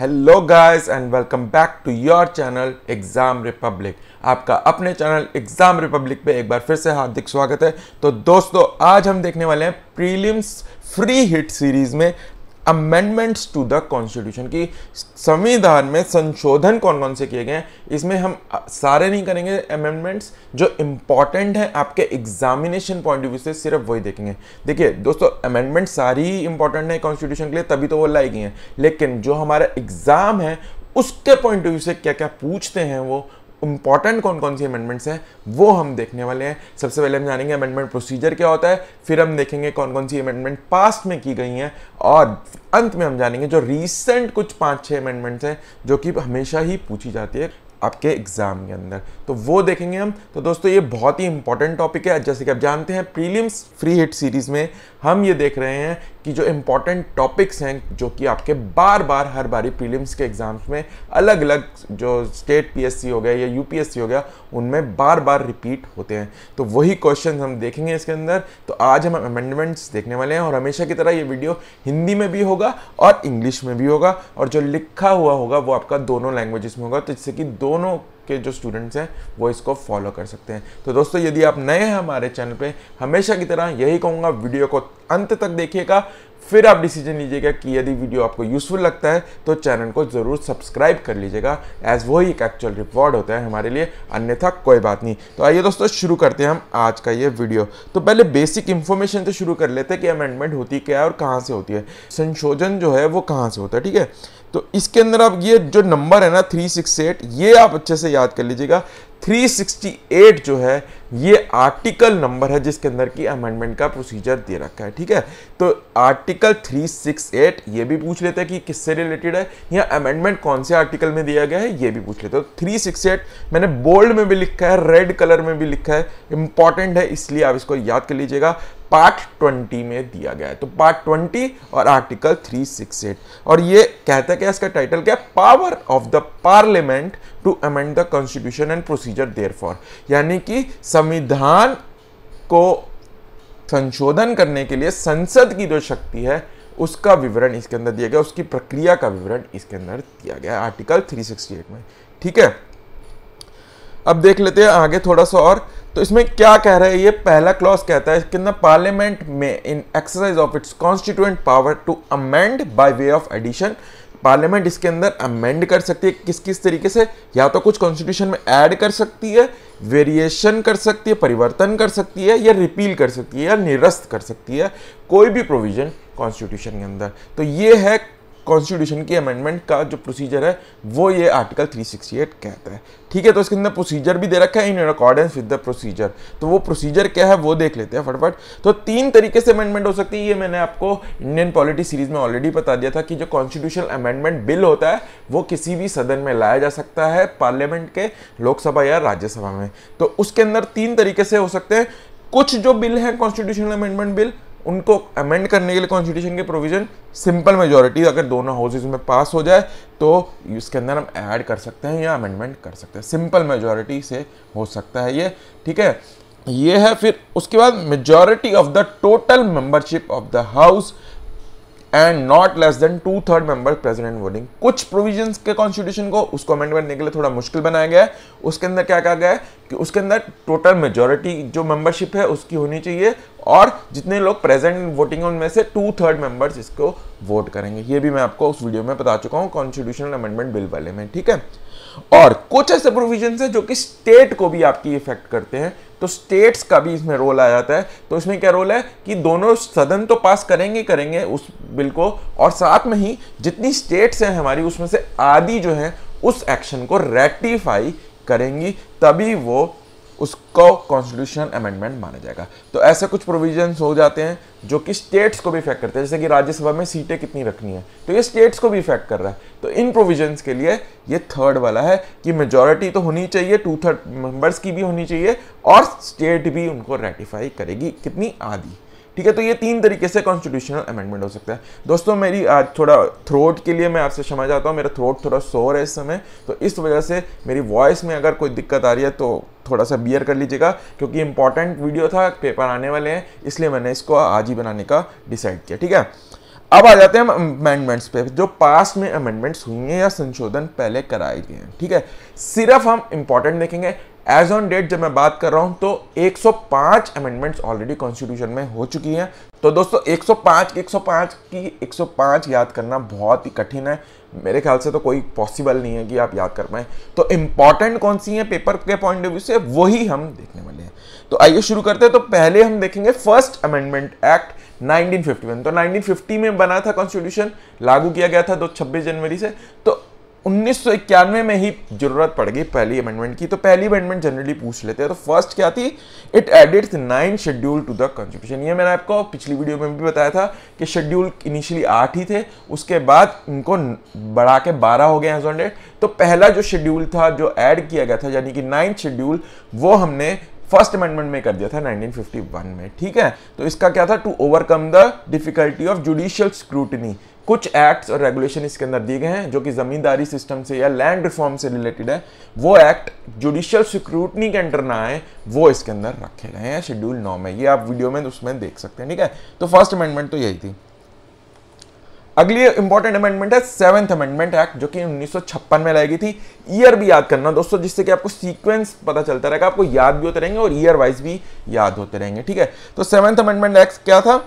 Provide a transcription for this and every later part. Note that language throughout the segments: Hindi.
Hello guys and welcome back to your channel Exam Republic. आपका अपने चैनल एग्जाम रिपब्लिक पे एक बार फिर से हार्दिक स्वागत है। तो दोस्तों आज हम देखने वाले हैं प्रीलिम्स फ्री हिट सीरीज में अमेंडमेंट्स टू द कॉन्स्टिट्यूशन की संविधान में संशोधन कौन कौन से किए गए हैं। इसमें हम सारे नहीं करेंगे अमेंडमेंट्स, जो इंपॉर्टेंट है आपके एग्जामिनेशन पॉइंट ऑफ व्यू से सिर्फ वही देखेंगे। देखिए दोस्तों, अमेंडमेंट सारी ही इंपॉर्टेंट है कॉन्स्टिट्यूशन के लिए, तभी तो वो लाई गई हैं, लेकिन जो हमारा एग्जाम है उसके पॉइंट ऑफ व्यू से क्या क्या पूछते हैं, वो इंपॉर्टेंट कौन कौन सी अमेंडमेंट्स हैं वो हम देखने वाले हैं। सबसे पहले हम जानेंगे अमेंडमेंट प्रोसीजर क्या होता है, फिर हम देखेंगे कौन कौन सी अमेंडमेंट पास्ट में की गई हैं, और अंत में हम जानेंगे जो रीसेंट कुछ 5-6 अमेंडमेंट्स हैं जो कि हमेशा ही पूछी जाती है आपके एग्जाम के अंदर, तो वो देखेंगे हम। तो दोस्तों ये बहुत ही इंपॉर्टेंट टॉपिक है। जैसे कि आप जानते हैं प्रीलिम्स फ्री हिट सीरीज में हम ये देख रहे हैं कि जो इंपॉर्टेंट टॉपिक्स हैं जो कि आपके बार बार हर बारी प्रीलिम्स के एग्जाम्स में अलग अलग जो स्टेट पीएससी हो गया या यूपीएससी हो गया उनमें बार बार रिपीट होते हैं, तो वही क्वेश्चन हम देखेंगे इसके अंदर। तो आज हम अमेंडमेंट्स देखने वाले हैं और हमेशा की तरह ये वीडियो हिंदी में भी होगा और इंग्लिश में भी होगा, और जो लिखा हुआ होगा वो आपका दोनों लैंग्वेजेस में होगा, तो जिससे कि दोनों के जो स्टूडेंट्स हैं वो इसको फॉलो कर सकते हैं। तो दोस्तों यदि आप नए हैं हमारे चैनल पे, हमेशा की तरह यही कहूँगा वीडियो को अंत तक देखिएगा, फिर आप डिसीजन लीजिएगा कि यदि वीडियो आपको यूजफुल लगता है तो चैनल को ज़रूर सब्सक्राइब कर लीजिएगा, एज वही एक एक्चुअल रिवॉर्ड होता है हमारे लिए, अन्यथा कोई बात नहीं। तो आइए दोस्तों शुरू करते हैं हम आज का ये वीडियो। तो पहले बेसिक इन्फॉर्मेशन से शुरू कर लेते हैं कि अमेंडमेंट होती क्या है और कहाँ से होती है, संशोधन जो है वो कहाँ से होता है। ठीक है, तो इसके अंदर आप ये जो नंबर है ना 368, ये आप अच्छे से याद कर लीजिएगा। 368 जो है ये आर्टिकल नंबर है जिसके अंदर की अमेंडमेंट का प्रोसीजर दे रखा है। ठीक है, तो आर्टिकल 368 ये भी पूछ लेते हैं कि किससे रिलेटेड है, या अमेंडमेंट कौन से आर्टिकल में दिया गया है ये भी पूछ लेते हैं। तो 368 मैंने बोल्ड में भी लिखा है, रेड कलर में भी लिखा है, इंपॉर्टेंट है इसलिए आप इसको याद कर लीजिएगा। पार्ट 20 में दिया गया है, तो पार्ट 20 और आर्टिकल 368, और ये कहता है कि इसका टाइटल क्या है, power of the parliament to amend the constitution and procedure therefor, यानी कि संविधान को संशोधन करने के लिए संसद की जो शक्ति है उसका विवरण इसके अंदर दिया गया, उसकी प्रक्रिया का विवरण इसके अंदर दिया गया है आर्टिकल 368 में। ठीक है, अब देख लेते हैं आगे थोड़ा सा और। तो इसमें क्या कह रहा है, ये पहला क्लॉज कहता है इसके अंदर पार्लियामेंट में in exercise of its constituent power to amend by way of addition, parliament इसके अंदर अमेंड कर सकती है किस किस तरीके से, या तो कुछ कॉन्स्टिट्यूशन में ऐड कर सकती है, वेरिएशन कर सकती है, परिवर्तन कर सकती है, या रिपील कर सकती है, या निरस्त कर सकती है कोई भी प्रोविजन कॉन्स्टिट्यूशन के अंदर। तो ये है कॉन्स्टिट्यूशन की अमेंडमेंट का जो प्रोसीजर है वो ये आर्टिकल 368 कहता है। ठीक है, तो इसके अंदर प्रोसीजर भी दे रखा है, in accordance with the procedure. तो वो प्रोसीजर क्या है वो देख लेते हैं फटाफट। तो 3 तरीके से अमेंडमेंट हो सकती है, ये मैंने आपको इंडियन पॉलिटी सीरीज में ऑलरेडी बता दिया था कि जो कॉन्स्टिट्यूशनल अमेंडमेंट बिल होता है वो किसी भी सदन में लाया जा सकता है, पार्लियामेंट के, लोकसभा या राज्यसभा में। तो उसके अंदर 3 तरीके से हो सकते हैं। कुछ जो बिल हैं कॉन्स्टिट्यूशनल अमेंडमेंट बिल, उनको अमेंड करने के लिए कॉन्स्टिट्यूशन के प्रोविजन सिंपल मेजॉरिटी अगर दोनों हाउसेज में पास हो जाए तो इसके अंदर हम ऐड कर सकते हैं या अमेंडमेंट कर सकते हैं, सिंपल मेजॉरिटी से हो सकता है ये। ठीक है, ये है। फिर उसके बाद majority of the total membership of the house and not less than 2/3 member present and voting. कुछ प्रोविजंस के कॉन्स्टिट्यूशन को उसको अमेंड करने के लिए थोड़ा मुश्किल बनाया गया है। उसके अंदर क्या कहा गया है कि उसके अंदर टोटल मेजॉरिटी जो मेंबरशिप है उसकी होनी चाहिए, और जितने लोग प्रेजेंट एंड वोटिंग उनमें से 2/3 मेंबर्स इसको वोट करेंगे। ये भी मैं आपको उस वीडियो में बता चुका हूँ कॉन्स्टिट्यूशनल अमेंडमेंट बिल वाले में। ठीक है, और कुछ ऐसे प्रोविजंस हैं जो कि स्टेट को भी आपकी इफेक्ट करते हैं, तो स्टेट्स का भी इसमें रोल आ जाता है। तो इसमें क्या रोल है कि दोनों सदन तो पास करेंगे उस बिल को, और साथ में ही जितनी स्टेट्स हैं हमारी उसमें से आधी जो है उस एक्शन को रेटिफाई करेंगी, तभी वो उसको कॉन्स्टिट्यूशनल अमेंडमेंट माना जाएगा। तो ऐसे कुछ प्रोविजंस हो जाते हैं जो कि स्टेट्स को भी इफेक्ट करते हैं, जैसे कि राज्यसभा में सीटें कितनी रखनी है, तो ये स्टेट्स को भी इफेक्ट कर रहा है। तो इन प्रोविजंस के लिए ये थर्ड वाला है कि मेजॉरिटी तो होनी चाहिए, 2/3 मेंबर्स की भी होनी चाहिए, और स्टेट भी उनको रेटिफाई करेगी, कितनी, आधी। ठीक है, तो ये 3 तरीके से कॉन्स्टिट्यूशनल अमेंडमेंट हो सकता है। दोस्तों मेरी आज थोड़ा थ्रोट के लिए मैं आपसे क्षमा चाहता हूँ, मेरा थ्रोट थोड़ा सोर है इस समय, तो इस वजह से मेरी वॉइस में अगर कोई दिक्कत आ रही है तो थोड़ा सा बियर कर लीजिएगा, क्योंकि इंपॉर्टेंट वीडियो था, पेपर आने वाले हैं, इसलिए मैंने इसको आज ही बनाने का डिसाइड किया। ठीक है, अब आ जाते हैं हम अमेंडमेंट्स पे, जो पास्ट में अमेंडमेंट्स हुई हैं या संशोधन पहले कराए गए हैं। ठीक है, सिर्फ हम इंपॉर्टेंट देखेंगे। एज ऑन डेट जब मैं बात कर रहा हूं तो 105 अमेंडमेंट्स ऑलरेडी कॉन्स्टिट्यूशन में हो चुकी हैं। तो दोस्तों 105 याद करना बहुत ही कठिन है, मेरे ख्याल से तो कोई पॉसिबल नहीं है कि आप याद कर पाए। तो इंपॉर्टेंट कौन सी है पेपर के पॉइंट ऑफ व्यू से, वही हम देखने वाले हैं। तो आइए शुरू करते हैं। तो पहले हम देखेंगे फर्स्ट अमेंडमेंट एक्ट 1951। तो 1950 में बना था कॉन्स्टिट्यूशन, लागू किया गया था 26 जनवरी से। तो 1991 में ही जरूरत पड़ गई पहली अमेंडमेंट की। तो पहली अमेंडमेंट जनरली पूछ लेते हैं। तो फर्स्ट क्या थी, it added 9 schedule to the constitution. ये मैंने आपको पिछली वीडियो में भी बताया था कि शेड्यूल इनिशियली 8 ही थे, उसके बाद इनको बढ़ा के 12 हो गए एज ऑन डेट। तो पहला जो शेड्यूल था जो ऐड किया गया था, यानी कि 9th शेड्यूल, वो हमने फर्स्ट अमेंडमेंट में कर दिया था 1951 में। ठीक है, तो इसका क्या था, to overcome the difficulty of judicial scrutiny. कुछ एक्ट्स और रेगुलेशन इसके अंदर दिए गए हैं जो कि जमींदारी सिस्टम से या लैंड रिफॉर्म से रिलेटेड है, वो एक्ट जुडिशियल स्क्रूटनी के अंडर ना आए, वो इसके अंदर रखे गए हैं शेड्यूल 9 में। ये आप वीडियो में उसमें देख सकते हैं। ठीक है, तो फर्स्ट अमेंडमेंट तो यही थी। अगली इंपॉर्टेंट अमेंडमेंट है 7th अमेंडमेंट एक्ट, जो कि 1956 में लाई गई थी। ईयर भी याद करना दोस्तों, जिससे कि आपको सीक्वेंस पता चलता रहेगा, आपको याद भी होते रहेंगे और ईयर वाइज भी याद होते रहेंगे। ठीक है, तो 7th अमेंडमेंट एक्ट क्या था,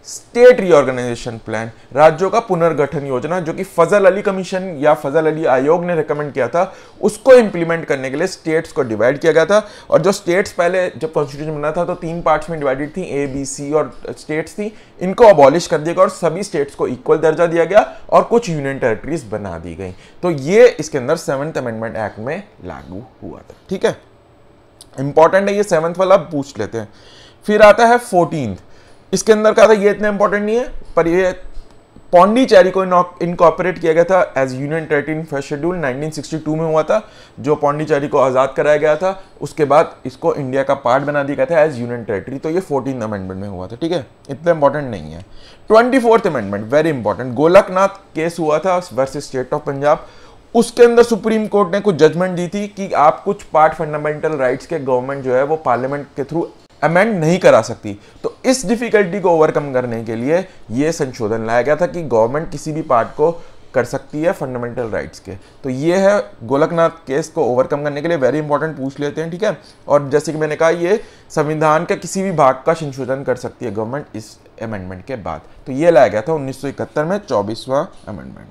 स्टेट रीऑर्गेनाइजेशन प्लान, राज्यों का पुनर्गठन योजना, जो कि फजल अली कमीशन या फजल अली आयोग ने रिकमेंड किया था, उसको इंप्लीमेंट करने के लिए स्टेट्स को डिवाइड किया गया था। और जो स्टेट्स पहले जब कॉन्स्टिट्यूशन बना था तो 3 पार्ट्स में डिवाइडेड थी, ए, बी, सी और स्टेट्स थी, इनको अबॉलिश कर दिया गया और सभी स्टेट्स को इक्वल दर्जा दिया गया और कुछ यूनियन टेरिटरीज बना दी गई। तो ये इसके अंदर 7th अमेंडमेंट एक्ट में लागू हुआ था। ठीक है, इंपॉर्टेंट है ये 7th वाला, पूछ लेते हैं। फिर आता है 14th। इसके अंदर क्या था, ये इतना इंपॉर्टेंट नहीं है, पर ये पौंडीचेरी को इनकॉर्पोरेट किया गया था as union territory in first schedule 1962 में हुआ था, जो पौंडीचेरी को आज़ाद कराया गया था। उसके बाद इसको इंडिया का पार्ट बना दिया गया था एज यूनियन टेरिटरी। तो ये 14th अमेंडमेंट में हुआ था। ठीक है, इतना इंपॉर्टेंट नहीं है। 24th amendment very important, Golaknath case हुआ था वर्सेस स्टेट ऑफ पंजाब। उसके अंदर सुप्रीम कोर्ट ने कुछ जजमेंट दी थी कि आप कुछ पार्ट फंडामेंटल राइट्स के गवर्नमेंट जो है वो पार्लियामेंट के थ्रू अमेंड नहीं करा सकती। तो इस डिफिकल्टी को ओवरकम करने के लिए ये संशोधन लाया गया था कि गवर्नमेंट किसी भी पार्ट को कर सकती है फंडामेंटल राइट्स के। तो ये है गोलकनाथ केस को ओवरकम करने के लिए, वेरी इंपॉर्टेंट, पूछ लेते हैं। ठीक है, और जैसे कि मैंने कहा, ये संविधान का किसी भी भाग का संशोधन कर सकती है गवर्नमेंट इस अमेंडमेंट के बाद। तो ये लाया गया था 1971 में, 24वां अमेंडमेंट।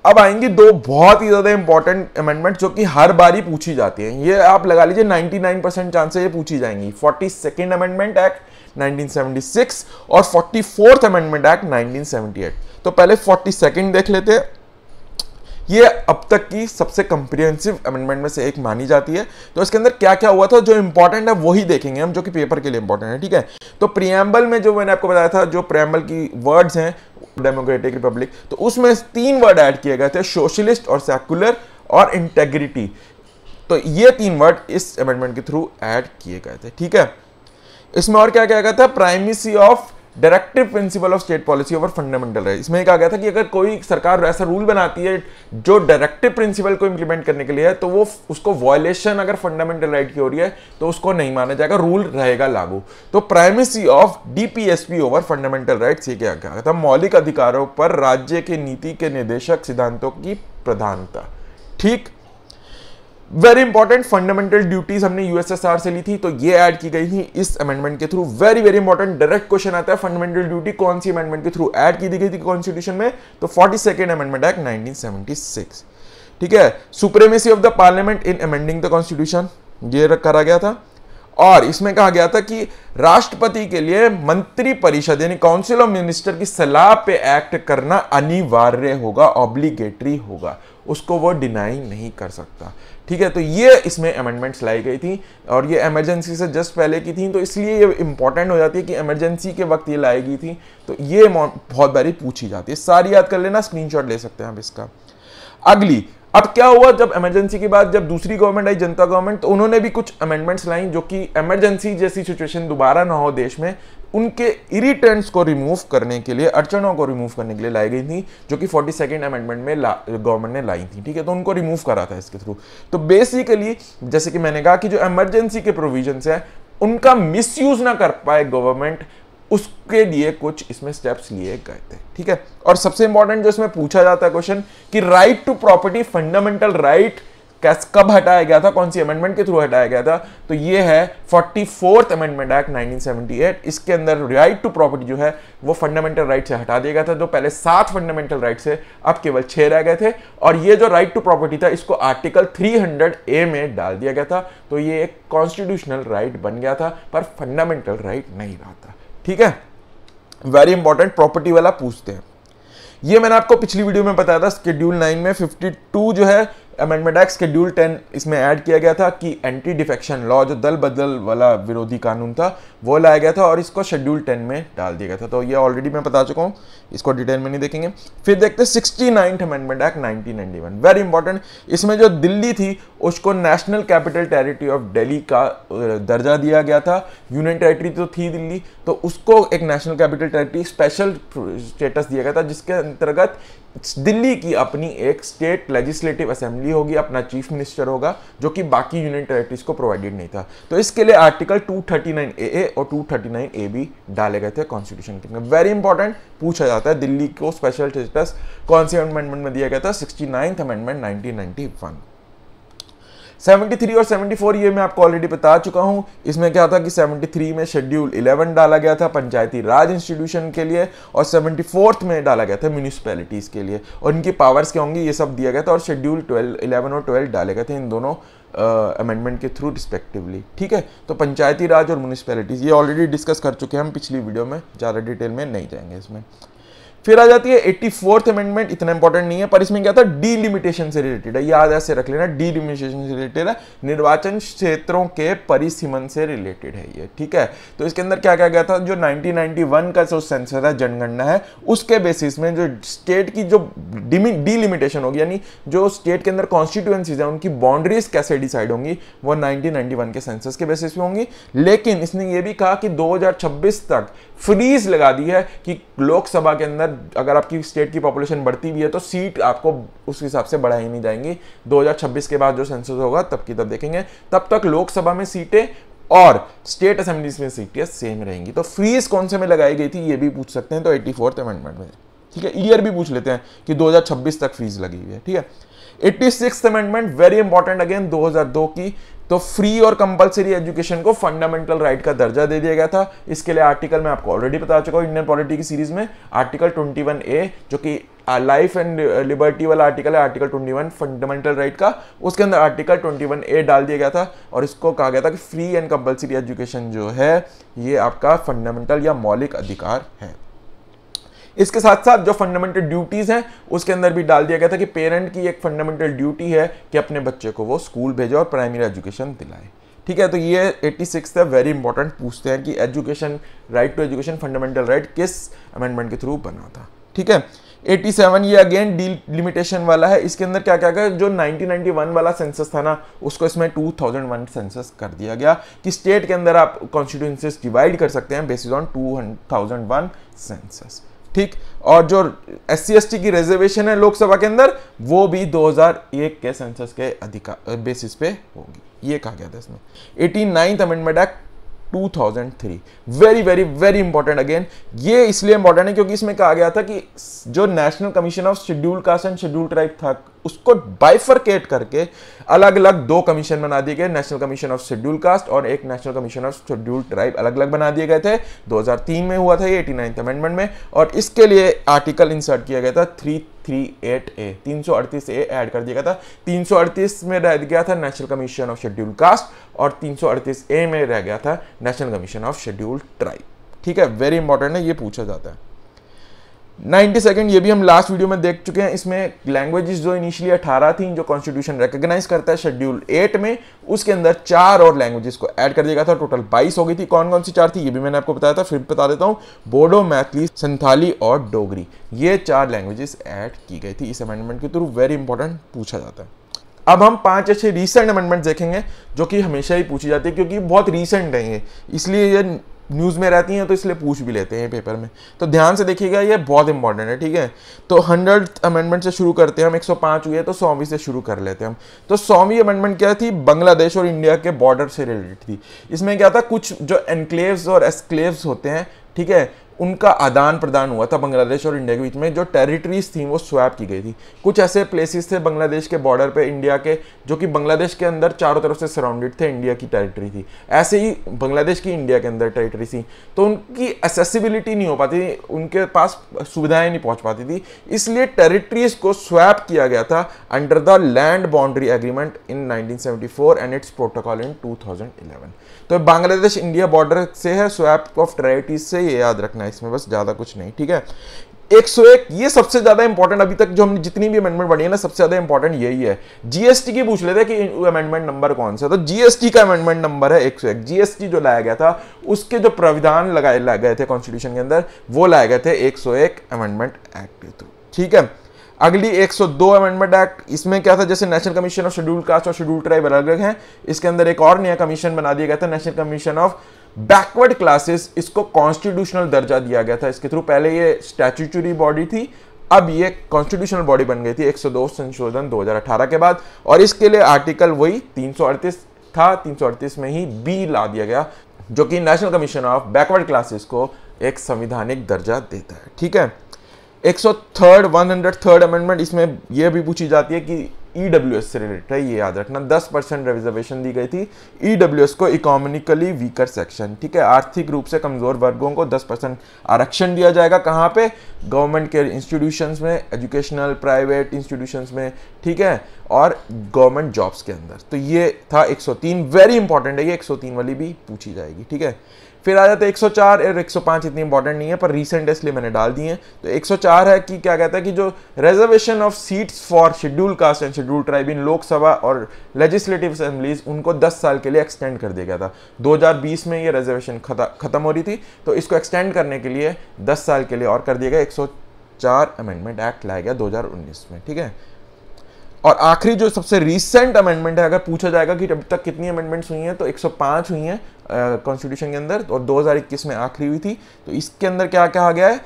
अब आएंगी 2 बहुत ही ज्यादा इंपॉर्टेंट अमेंडमेंट जो कि हर बारी पूछी जाती हैं। ये आप लगा लीजिए 99% चांस है ये पूछी जाएंगी। 42nd अमेंडमेंट एक्ट 1976 और 44th अमेंडमेंट एक्ट 1978। तो पहले 42nd देख लेते हैं। ये अब तक की सबसे कंप्रिहेंसिव अमेंडमेंट में से एक मानी जाती है। तो इसके अंदर क्या क्या हुआ था, जो इंपॉर्टेंट है वही देखेंगे हम, जो कि पेपर के लिए इंपॉर्टेंट है। ठीक है, तो प्रियम्बल में जो मैंने आपको बताया था, जो प्रियम्बल की वर्ड्स हैं डेमोक्रेटिक रिपब्लिक, तो उसमें 3 वर्ड ऐड किए गए थे, सोशलिस्ट और सेकुलर और इंटेग्रिटी। तो ये 3 वर्ड इस अमेंडमेंट के थ्रू ऐड किए गए थे। ठीक है, इसमें और क्या किया गया था, primacy of directive principle of state policy over fundamental right. इसमें कहा गया था कि अगर कोई सरकार ऐसा रूल बनाती है जो डायरेक्टिव प्रिंसिपल को इंप्लीमेंट करने के लिए है, तो वो उसको वायलेशन अगर फंडामेंटल राइट की हो रही है तो उसको नहीं माना जाएगा, रूल रहेगा लागू। तो primacy of DPSP over fundamental rights ये क्या गया था, मौलिक अधिकारों पर राज्य के नीति के निर्देशक सिद्धांतों की प्रधानता। ठीक, वेरी इंपॉर्टेंट, फंडामेंटल ड्यूटीज हमने यूएसएसआर से ली थी, तो ये ऐड की गई थी इस अमेंडमेंट के through. Very very important, direct question आता है, फंडामेंटल ड्यूटी कौन सी अमेंडमेंट के थ्रू ऐड की गई थी कॉन्स्टिट्यूशन में, तो 42nd अमेंडमेंट एक्ट 1976। ठीक है, supremacy of the parliament in amending the constitution, ये करा गया था। और इसमें कहा गया था कि राष्ट्रपति के लिए मंत्री परिषद यानी काउंसिल ऑफ मिनिस्टर की सलाह पे एक्ट करना अनिवार्य होगा, ऑब्लिगेटरी होगा, उसको वो डिनाई नहीं कर सकता। ठीक है, तो ये इसमें अमेंडमेंट्स लाई गई थी और ये इमरजेंसी से जस्ट पहले की थी, तो इसलिए ये इंपॉर्टेंट हो जाती है कि इमरजेंसी के वक्त ये लाई गई थी। तो ये बहुत बारी पूछी जाती है, सारी याद कर लेना, स्क्रीनशॉट ले सकते हैं आप इसका। अगली, अब क्या हुआ, जब इमरजेंसी के बाद जब दूसरी गवर्नमेंट आई, जनता गवर्नमेंट, तो उन्होंने भी कुछ अमेंडमेंट्स लाई जो कि इमरजेंसी जैसी सिचुएशन दोबारा ना हो देश में, उनके इरिटेंट्स को रिमूव करने के लिए, अड़चनों को रिमूव करने के लिए लाई गई थी, जो कि 42nd अमेंडमेंट में गवर्नमेंट ने लाई थी। ठीक है, तो उनको रिमूव करा था इसके थ्रू। तो बेसिकली जैसे कि मैंने कहा कि जो इमरजेंसी के प्रोविजंस है उनका मिसयूज ना कर पाए गवर्नमेंट, उसके लिए कुछ इसमें स्टेप्स लिए गए थे, ठीक है। और सबसे इंपॉर्टेंट जो इसमें पूछा जाता है क्वेश्चन कि right to property fundamental right कब हटाया गया था, कौन सी अमेंडमेंट के थ्रू हटाया गया था, तो ये है 44th अमेंडमेंट एक्ट 1978। इसके अंदर राइट टू प्रॉपर्टी जो है वो फंडामेंटल राइट से हटा दिया गया था। जो पहले 7 फंडामेंटल राइट से अब केवल 6 रह गए थे, और ये जो राइट टू प्रॉपर्टी था इसको आर्टिकल 300A में डाल दिया गया था। तो ये एक कॉन्स्टिट्यूशनल राइट बन गया था, पर फंडामेंटल राइट नहीं रहा था, ठीक है। वेरी इंपॉर्टेंट, प्रॉपर्टी वाला पूछते हैं। ये मैंने आपको पिछली वीडियो में बताया था, शेड्यूल 9 में 52 जो है अमेंडमेंट एक्ट शेड्यूल 10 इसमें ऐड किया गया था कि एंटी डिफेक्शन लॉ जो दल बदल वाला विरोधी कानून था वो लाया गया था और इसको शेड्यूल 10 में डाल दिया गया था। तो ये ऑलरेडी मैं बता चुका हूँ, इसको डिटेल में नहीं देखेंगे। फिर देखते हैं 69th amendment act 1991, very important. इसमें जो दिल्ली थी उसको national capital territory of Delhi का दर्जा दिया गया था। यूनियन टेरिटरी तो थी दिल्ली, तो उसको एक national capital territory special status दिया गया था, जिसके अंतर्गत दिल्ली की अपनी एक स्टेट लेजिस्लेटिव असेंबली होगी, अपना चीफ मिनिस्टर होगा, जो कि बाकी यूनियन टेरिटरीज को प्रोवाइडेड नहीं था। तो इसके लिए आर्टिकल 239A और 239AB डाले गए थे कॉन्स्टिट्यूशन के अंदर। वेरी इंपॉर्टेंट, पूछा जाता है दिल्ली को स्पेशल स्टेटस कौन से अमेंडमेंट में दिया गया था, 69th अमेंडमेंट 1991। 73 और 74 ये मैं आपको ऑलरेडी बता चुका हूं। इसमें क्या था कि 73 में शेड्यूल 11 डाला गया था पंचायती राज इंस्टीट्यूशन के लिए, और 74th में डाला गया था म्यूनिसिपैलिटीज के लिए, और इनकी पावर्स क्या होंगी ये सब दिया गया था। और शेड्यूल 11 और 12 डाले गए थे इन दोनों अमेंडमेंट के थ्रू रिस्पेक्टिवली, ठीक है। तो पंचायती राज और म्यूनिसिपैलिटीज ये ऑलरेडी डिस्कस कर चुके हैं हम पिछली वीडियो में, ज़्यादा डिटेल में नहीं जाएंगे इसमें। फिर आ जाती है 84th अमेंडमेंट, इतना इंपॉर्टेंट नहीं है, पर इसमें क्या था, डीलिमिटेशन से रिलेटेड है, याद ऐसे रख लेना, डीलिमिटेशन से रिलेटेड है, निर्वाचन क्षेत्रों के परिसीमन से रिलेटेड है ये, ठीक है। तो इसके अंदर क्या क्या गया था, जो 1991 का जो सेंसस है, जनगणना है, उसके बेसिस में जो स्टेट की जो डीलिमिटेशन होगी, यानी जो स्टेट के अंदर कॉन्स्टिट्यूएंसीज है उनकी बाउंड्रीज कैसे डिसाइड होंगी, वो 1991 के सेंसस के बेसिस पे होंगी। लेकिन इसने ये भी कहा कि 2026 तक फ्रीज लगा दी है कि लोकसभा के अंदर अगर आपकी स्टेट की पॉपुलेशन बढ़ती भी है तो सीट आपको उस हिसाब से बढ़ाई नहीं जाएंगी। 2026 के बाद जो सेंसस होगा तब की तब देखेंगे, तब तक लोकसभा में सीटें और स्टेट असेंबलीज में सीटें सेम रहेंगी। तो फ्रीज कौन से में लगाई गई थी ये भी पूछ सकते हैं, तो 84th अमेंडमेंट में, ठीक है। ईयर भी पूछ लेते हैं कि 2026 तक फ्रीज लगी हुई है, ठीक है। 86th amendment very important again, 2002 की, तो फ्री और कंपलसरी एजुकेशन को फंडामेंटल राइट का दर्जा दे दिया गया था। इसके लिए आर्टिकल मैं आपको ऑलरेडी बता चुका हूं इंडियन पॉलिटी की सीरीज में, आर्टिकल 21A जो कि लाइफ एंड लिबर्टी वाला आर्टिकल है, आर्टिकल 21 फंडामेंटल राइट का, उसके अंदर आर्टिकल 21A डाल दिया गया था और इसको कहा गया था कि फ्री एंड कंपलसरी एजुकेशन जो है ये आपका फंडामेंटल या मौलिक अधिकार है। इसके साथ साथ जो फंडामेंटल ड्यूटीज हैं उसके अंदर भी डाल दिया गया था कि पेरेंट की एक फंडामेंटल ड्यूटी है कि अपने बच्चे को वो स्कूल भेजे और प्राइमरी एजुकेशन दिलाए, ठीक है। तो ये 86 है, वेरी इंपॉर्टेंट, पूछते हैं कि education, right to education fundamental right किस अमेंडमेंट के थ्रू बना था, ठीक है। 87 ये अगेन डिलिमिटेशन वाला है। इसके अंदर क्या क्या गया, जो 1991 वाला सेंसस था ना उसको इसमें 2001 सेंसस कर दिया गया कि स्टेट के अंदर आप कॉन्स्टिट्यूएंसीज डिवाइड कर सकते हैं बेसिस ऑन 2001 सेंसस, ठीक। और जो SC ST की रिजर्वेशन है लोकसभा के अंदर वो भी 2001 के सेंसस के अधिकार बेसिस पे होगी, ये कहा गया था इसमें। 89th amendment act 2003 very very very important again, ये इसलिए इंपॉर्टेंट है क्योंकि इसमें कहा गया था कि जो national commission of schedule caste and schedule tribe था उसको बाइफरकेट करके अलग अलग 2 कमीशन बना दिए गए, national commission of schedule caste और एक national commission of schedule tribe अलग अलग बना दिए गए थे। 2003 में हुआ था ये 89th अमेंडमेंट में, और इसके लिए आर्टिकल इंसर्ट किया गया था 338A 338A ऐड कर दिया गया था। 338 में रह गया था national commission of schedule caste और 338A में रह गया था national commission of schedule tribe, ठीक है। वेरी इंपॉर्टेंट है, ये पूछा जाता है। 92nd ये भी हम लास्ट वीडियो में देख चुके हैं। इसमें लैंग्वेजेस जो इनिशियली 18 थी जो कॉन्स्टिट्यूशन रिकॉग्नाइज करता है शेड्यूल 8 में, उसके अंदर 4 और लैंग्वेजेस को ऐड कर दिया गया था, टोटल 22 हो गई थी। कौन कौन सी 4 थी ये भी मैंने आपको बताया था, फिर बता देता हूँ। बोडो, मैथिली, संथाली और डोगरी, ये 4 लैंग्वेजेस ऐड की गई थी इस अमेंडमेंट के थ्रू, वेरी इंपॉर्टेंट, पूछा जाता है। अब हम 5 अच्छे रीसेंट अमेंडमेंट देखेंगे जो कि हमेशा ही पूछी जाती है क्योंकि बहुत रीसेंट है ये, इसलिए ये न्यूज़ में रहती हैं तो इसलिए पूछ भी लेते हैं पेपर में। तो ध्यान से देखिएगा, ये बहुत इंपॉर्टेंट है, ठीक है। तो 100th अमेंडमेंट से शुरू करते हैं हम, 105 हुई है तो 100वीं से शुरू कर लेते हैं हम। तो 100वीं अमेंडमेंट क्या थी, बांग्लादेश और इंडिया के बॉर्डर से रिलेटेड थी। इसमें क्या था, कुछ जो एनक्लेव्स और एस्क्लेव्स होते हैं ठीक है, उनका आदान प्रदान हुआ था बांग्लादेश और इंडिया के बीच में। जो टेरिटरीज थी वो स्वैप की गई थी। कुछ ऐसे प्लेसेस थे बांग्लादेश के बॉर्डर पे इंडिया के, जो कि बांग्लादेश के अंदर चारों तरफ से सराउंडेड थे, इंडिया की टेरिटरी थी। ऐसे ही बांग्लादेश की इंडिया के अंदर टेरिटरी थी, तो उनकी एक्सेसिबिलिटी नहीं हो पाती थी, उनके पास सुविधाएं नहीं पहुंच पाती थी, इसलिए टेरिटरीज को स्वैप किया गया था under the land boundary agreement in 1974 and it's protocol इन 2011। तो बांग्लादेश इंडिया बॉर्डर से है, स्वैप ऑफ टेरिटरीज से, ये याद रखना है, इसमें बस ज्यादा कुछ नहीं, ठीक है। 101, ये सबसे ज्यादा इंपॉर्टेंट अभी तक जो हमने जितनी भी अमेंडमेंट बढ़ी है ना, सबसे ज्यादा इंपॉर्टेंट यही है। जीएसटी की पूछ लेते कि अमेंडमेंट नंबर कौन सा, तो जीएसटी का अमेंडमेंट नंबर है 101। जीएसटी जो लाया गया था, उसके जो प्राविधान लगाए गए थे कॉन्स्टिट्यूशन के अंदर, वो लाए गए थे 101 अमेंडमेंट एक्ट के थ्रू, ठीक है। अगली 102 अमेंडमेंट एक्ट, इसमें क्या था, जैसे national commission of scheduled caste और शेड्यूल्ड ट्राइब अलग अलग हैं, इसके अंदर एक और नया कमीशन बना दिया गया था, national commission of backward classes. इसको कॉन्स्टिट्यूशनल दर्जा दिया गया था इसके थ्रू। पहले ये स्टैट्यूटरी बॉडी थी, अब ये कॉन्स्टिट्यूशनल बॉडी बन गई थी 102 संशोधन 2018 के बाद। और इसके लिए आर्टिकल वही 338 था, 338 में ही बी ला दिया गया, जो कि national commission of backward classes को एक संविधानिक दर्जा देता है, ठीक है। 103rd अमेंडमेंट, इसमें यह भी पूछी जाती है कि ईडब्ल्यूएस से रिलेटेड है, ये याद रखना। 10% रिजर्वेशन दी गई थी ईडब्ल्यूएस को, इकोनॉमिकली वीकर सेक्शन, ठीक है। आर्थिक रूप से कमजोर वर्गों को 10% आरक्षण दिया जाएगा। कहाँ पे? गवर्नमेंट के इंस्टीट्यूशंस में, एजुकेशनल प्राइवेट इंस्टीट्यूशंस में, ठीक है, और गवर्नमेंट जॉब्स के अंदर। तो ये था 103, वेरी इंपॉर्टेंट है ये, 103 वाली भी पूछी जाएगी, ठीक है। फिर आ जाते हैं 104 और 105, इतनी इंपॉर्टेंट नहीं है पर रीसेंट है इसलिए मैंने डाल दी है। तो 104 है कि क्या कहता है कि जो reservation of seats for scheduled caste and scheduled tribe in Lok Sabha और लेजिस्लेटिव असेंबलीज, उनको 10 साल के लिए एक्सटेंड कर दिया गया था। 2020 में ये रिजर्वेशन खत्म हो रही थी, तो इसको एक्सटेंड करने के लिए 10 साल के लिए और कर दिया गया। 104 अमेंडमेंट एक्ट लाया गया 2019 में, ठीक है। और आखिरी जो सबसे रीसेंट अमेंडमेंट है, अगर पूछा जाएगा कि अब तक कितनी अमेंडमेंट्स हुई हैं, तो 105 हुई हैं कॉन्स्टिट्यूशन के अंदर, और 2021 में आखिरी हुई थी। तो इसके अंदर क्या कहा गया है,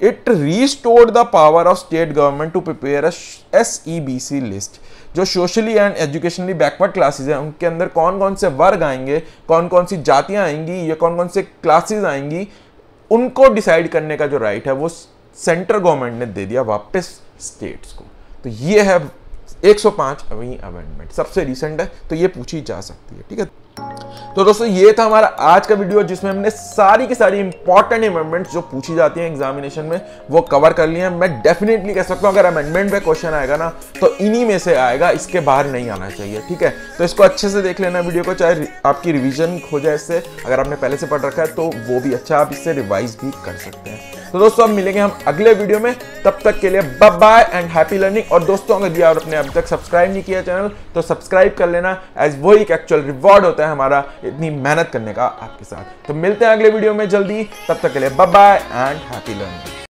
it restored the power of state government to prepare a SEBC list. जो socially and educationally backward classes हैं, उनके अंदर कौन कौन से वर्ग आएंगे, कौन कौन सी जातियां आएंगी, या कौन कौन से क्लासेस आएंगी, उनको डिसाइड करने का जो राइट है वो सेंट्रल गवर्नमेंट ने दे दिया वापस स्टेट्स को। तो ये है 105 अमेंडमेंट, सबसे रिसेंट है, तो ये पूछी जा सकती है, ठीक है। तो दोस्तों ये था हमारा आज का वीडियो, जिसमें हमने सारी की सारी इंपॉर्टेंट अमेंडमेंट्स जो पूछी जाती हैं एग्जामिनेशन में वो कवर कर लिए हैं। मैं डेफिनेटली कह सकता हूं अगर अमेंडमेंट पे क्वेश्चन आएगा ना, तो इन्हीं में से आएगा, इसके बाहर नहीं आना चाहिए, ठीक है। तो इसको अच्छे से देख लेना वीडियो को, चाहे आपकी रिवीजन हो जाए इससे, अगर आपने पहले से पढ़ रखा है तो वो भी अच्छा, आप इससे रिवाइज भी कर सकते हैं। तो दोस्तों अब मिलेंगे हम अगले वीडियो में, तब तक के लिए bye bye and happy learning. और दोस्तों अगर आपने अभी तक सब्सक्राइब नहीं किया चैनल, तो सब्सक्राइब कर लेना, एज वो एक एक्चुअल रिवॉर्ड होता है हमारा इतनी मेहनत करने का आपके साथ। तो मिलते हैं अगले वीडियो में जल्दी, तब तक के लिए bye bye and happy learning.